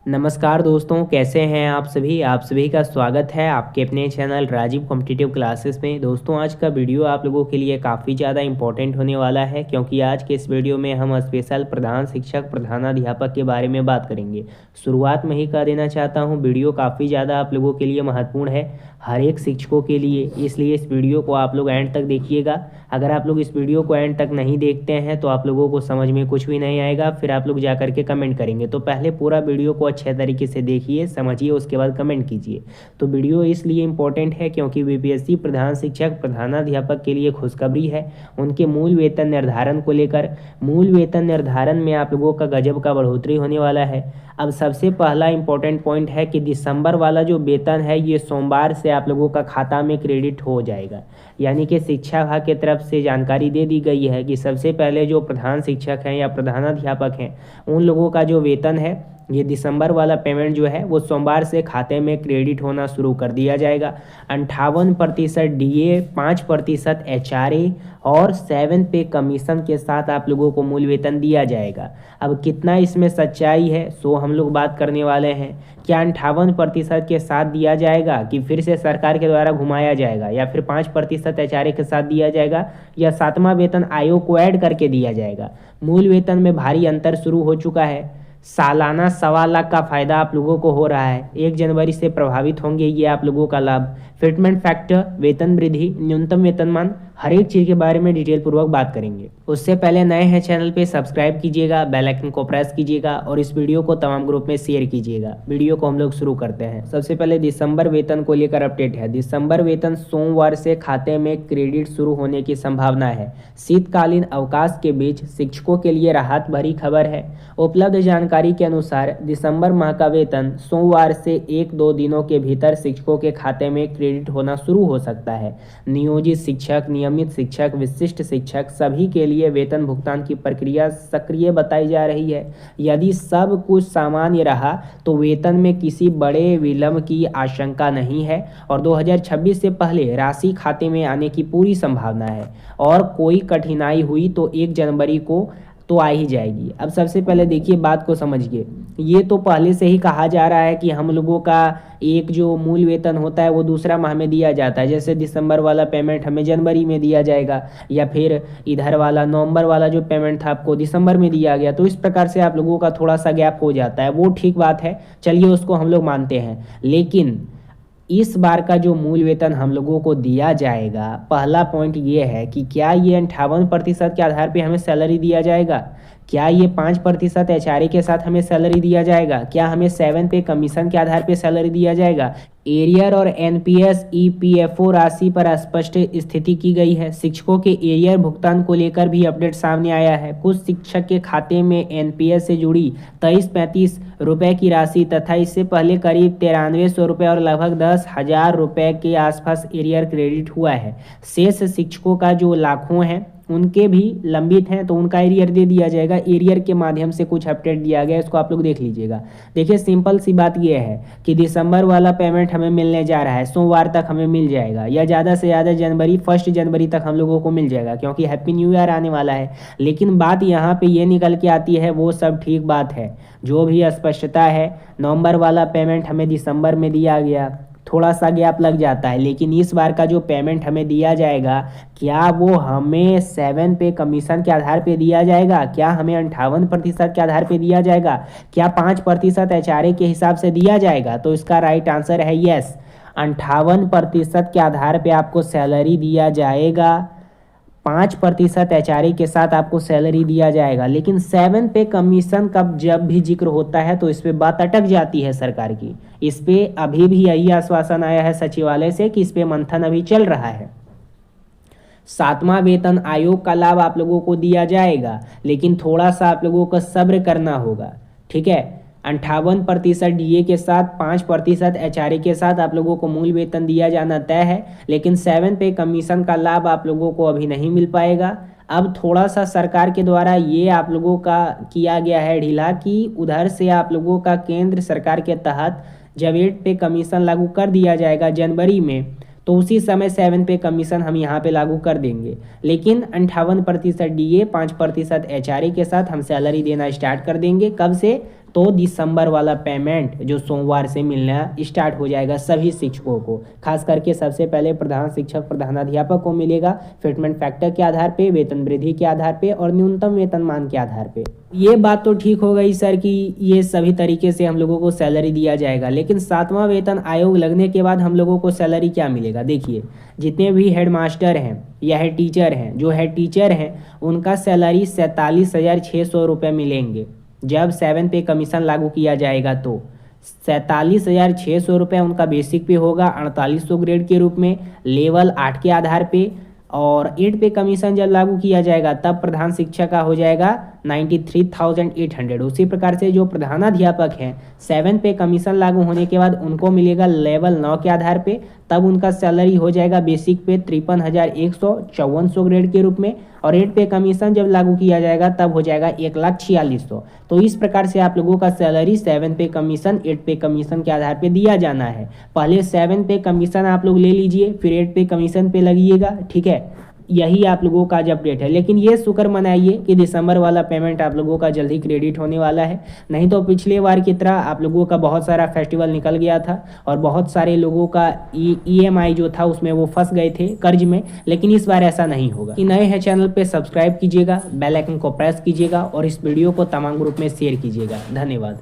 नमस्कार दोस्तों, कैसे हैं आप सभी का स्वागत है आपके अपने चैनल राजीव कॉम्पिटिटिव क्लासेस में। दोस्तों, आज का वीडियो आप लोगों के लिए काफ़ी ज़्यादा इंपॉर्टेंट होने वाला है, क्योंकि आज के इस वीडियो में हम स्पेशल प्रधान शिक्षक प्रधानाध्यापक के बारे में बात करेंगे। शुरुआत में ही कह देना चाहता हूँ, वीडियो काफ़ी ज़्यादा आप लोगों के लिए महत्वपूर्ण है, हर एक शिक्षकों के लिए, इसलिए इस वीडियो को आप लोग एंड तक देखिएगा। अगर आप लोग इस वीडियो को एंड तक नहीं देखते हैं तो आप लोगों को समझ में कुछ भी नहीं आएगा, फिर आप लोग जा करके कमेंट करेंगे। तो पहले पूरा वीडियो को अच्छे तरीके से देखिए, समझिए, उसके बाद कमेंट कीजिए। तो वीडियो इसलिए इम्पोर्टेंट है क्योंकि बीपीएससी प्रधान शिक्षक प्रधानाध्यापक के लिए खुशखबरी है। उनके मूल वेतन निर्धारण को लेकर, मूल वेतन निर्धारण में आप लोगों का गजब का बढ़ोतरी होने वाला है। अब सबसे पहला इंपॉर्टेंट पॉइंट है कि दिसंबर वाला जो वेतन है ये सोमवार से आप लोगों का खाता में क्रेडिट हो जाएगा। यानी कि शिक्षा विभाग की तरफ से जानकारी दे दी गई है कि सबसे पहले जो प्रधान शिक्षक हैं या प्रधानाध्यापक हैं, उन लोगों का जो वेतन है, ये दिसंबर वाला पेमेंट जो है वो सोमवार से खाते में क्रेडिट होना शुरू कर दिया जाएगा। 58% डीए, 5% एचआरए और 7 पे कमीशन के साथ आप लोगों को मूल वेतन दिया जाएगा। अब कितना इसमें सच्चाई है सो हम लोग बात करने वाले हैं। क्या 58% के साथ दिया जाएगा कि फिर से सरकार के द्वारा घुमाया जाएगा, या फिर 5% एचआरए के साथ दिया जाएगा, या 7वां वेतन आयोग को ऐड करके दिया जाएगा? मूल वेतन में भारी अंतर शुरू हो चुका है। सालाना 1.25 लाख का फ़ायदा आप लोगों को हो रहा है। 1 जनवरी से प्रभावित होंगे ये आप लोगों का लाभ। फिटमेंट फैक्टर, वेतन वृद्धि, न्यूनतम वेतनमान, हर एक चीज़ के बारे में डिटेल पूर्वक बात करेंगे। उससे पहले नए हैं चैनल पे सब्सक्राइब कीजिएगा, बेल आइकन को प्रेस कीजिएगा और इस वीडियो को तमाम ग्रुप में शेयर कीजिएगा। वीडियो को हम लोग शुरू करते हैं। सबसे पहले दिसंबर वेतन को लेकर अपडेट है। दिसंबर वेतन सोमवार से खाते में क्रेडिट शुरू होने की संभावना है। शीतकालीन अवकाश के बीच शिक्षकों के लिए राहत भरी खबर है। उपलब्ध जानकारी के अनुसार दिसंबर माह का वेतन सोमवार से 1-2 दिनों के भीतर शिक्षकों के खाते में क्रेडिट होना शुरू हो सकता है। नियोजित शिक्षक, नियमित शिक्षक, विशिष्ट शिक्षक सभी के लिए वेतन भुगतान की प्रक्रिया सक्रिय बताई जा रही है। यदि सब कुछ सामान्य रहा तो वेतन में किसी बड़े विलंब की आशंका नहीं है और 2026 से पहले राशि खाते में आने की पूरी संभावना है, और कोई कठिनाई हुई तो 1 जनवरी को तो आ ही जाएगी। अब सबसे पहले देखिए, बात को समझिए। ये तो पहले से ही कहा जा रहा है कि हम लोगों का एक जो मूल वेतन होता है वो दूसरा माह में दिया जाता है। जैसे दिसंबर वाला पेमेंट हमें जनवरी में दिया जाएगा, या फिर इधर वाला नवंबर वाला जो पेमेंट था आपको दिसंबर में दिया गया। तो इस प्रकार से आप लोगों का थोड़ा सा गैप हो जाता है, वो ठीक बात है, चलिए उसको हम लोग मानते हैं। लेकिन इस बार का जो मूल वेतन हम लोगों को दिया जाएगा, पहला पॉइंट ये है कि क्या ये 58% के आधार पे हमें सैलरी दिया जाएगा? क्या ये 5% एचआरए के साथ हमें सैलरी दिया जाएगा? क्या हमें 7 पे कमीशन के आधार पे सैलरी दिया जाएगा? एरियर और एनपीएस ईपीएफओ राशि पर स्पष्ट स्थिति की गई है। शिक्षकों के एरियर भुगतान को लेकर भी अपडेट सामने आया है। कुछ शिक्षक के खाते में एनपीएस से जुड़ी 23-35 रुपये की राशि तथा इससे पहले करीब 9300 रुपये और लगभग 10,000 रुपये के आसपास एरियर क्रेडिट हुआ है। शेष शिक्षकों का जो लाखों हैं उनके भी लंबित हैं, तो उनका एरियर दे दिया जाएगा। एरियर के माध्यम से कुछ अपडेट दिया गया, इसको आप लोग देख लीजिएगा। देखिए, सिंपल सी बात यह है कि दिसंबर वाला पेमेंट हमें मिलने जा रहा है, सोमवार तक हमें मिल जाएगा, या ज़्यादा से ज़्यादा 1 जनवरी तक हम लोगों को मिल जाएगा, क्योंकि हैप्पी न्यू ईयर आने वाला है। लेकिन बात यहाँ पे ये निकल के आती है, वो सब ठीक बात है, जो भी अस्पष्टता है, नवंबर वाला पेमेंट हमें दिसंबर में दिया गया, थोड़ा सा गैप लग जाता है, लेकिन इस बार का जो पेमेंट हमें दिया जाएगा, क्या वो हमें 7 पे कमीशन के आधार पे दिया जाएगा? क्या हमें 58% के आधार पे दिया जाएगा? क्या 5% एचआरए के हिसाब से दिया जाएगा? तो इसका राइट आंसर है यस, 58% के आधार पे आपको सैलरी दिया जाएगा, 5% एचआरए के साथ आपको सैलरी दिया जाएगा। लेकिन 7 पे कमीशन का जब भी जिक्र होता है तो इस पे बात अटक जाती है सरकार की। इस पे अभी भी यही आश्वासन आया है सचिवालय से कि इस पे मंथन अभी चल रहा है। 7वां वेतन आयोग का लाभ आप लोगों को दिया जाएगा, लेकिन थोड़ा सा आप लोगों को सब्र करना होगा, ठीक है। 58% डीए के साथ, 5% एचआरए के साथ आप लोगों को मूल वेतन दिया जाना तय है, लेकिन 7 पे कमीशन का लाभ आप लोगों को अभी नहीं मिल पाएगा। अब थोड़ा सा सरकार के द्वारा ये आप लोगों का किया गया है ढीला कि उधर से आप लोगों का केंद्र सरकार के तहत जब 8 पे कमीशन लागू कर दिया जाएगा जनवरी में, तो उसी समय 7 पे कमीशन हम यहाँ पे लागू कर देंगे। लेकिन 58% डीए, 5% एचआरए के साथ हम सैलरी देना स्टार्ट कर देंगे। कब से? तो दिसंबर वाला पेमेंट जो सोमवार से मिलना स्टार्ट हो जाएगा सभी शिक्षकों को। खास करके सबसे पहले प्रधान शिक्षक प्रधानाध्यापक को मिलेगा फिटमेंट फैक्टर के आधार पे, वेतन वृद्धि के आधार पे और न्यूनतम वेतनमान के आधार पे। ये बात तो ठीक हो गई सर कि ये सभी तरीके से हम लोगों को सैलरी दिया जाएगा, लेकिन 7वां वेतन आयोग लगने के बाद हम लोगों को सैलरी क्या मिलेगा? देखिए, जितने भी हेड मास्टर हैं या हेड टीचर हैं, जो हेड टीचर हैं उनका सैलरी 47,600 रुपये मिलेंगे। जब 7 पे कमीशन लागू किया जाएगा तो 47,600 रुपये उनका बेसिक पे होगा 4800 ग्रेड के रूप में, लेवल 8 के आधार पे। और 8 पे कमीशन जब लागू किया जाएगा तब प्रधान शिक्षक का हो जाएगा 93,800। उसी प्रकार से जो प्रधानाध्यापक हैं 7 पे कमीशन लागू होने के बाद उनको मिलेगा लेवल 9 के आधार पे, तब उनका सैलरी हो जाएगा बेसिक पे 53,154 ग्रेड के रूप में। और 8 पे कमीशन जब लागू किया जाएगा तब हो जाएगा 1,46,000। तो इस प्रकार से आप लोगों का सैलरी 7 पे कमीशन 8 पे कमीशन के आधार पे दिया जाना है। पहले 7 पे कमीशन आप लोग ले लीजिए, फिर 8 पे कमीशन पे लगिएगा, ठीक है। यही आप लोगों का आज अपडेट है। लेकिन ये शुक्र मनाइए कि दिसंबर वाला पेमेंट आप लोगों का जल्दी क्रेडिट होने वाला है, नहीं तो पिछले बार की तरह आप लोगों का बहुत सारा फेस्टिवल निकल गया था और बहुत सारे लोगों का EMI जो था उसमें वो फंस गए थे कर्ज में। लेकिन इस बार ऐसा नहीं होगा। कि नए हैं चैनल पे सब्सक्राइब कीजिएगा, बेल आइकन को प्रेस कीजिएगा और इस वीडियो को तमाम ग्रुप में शेयर कीजिएगा। धन्यवाद।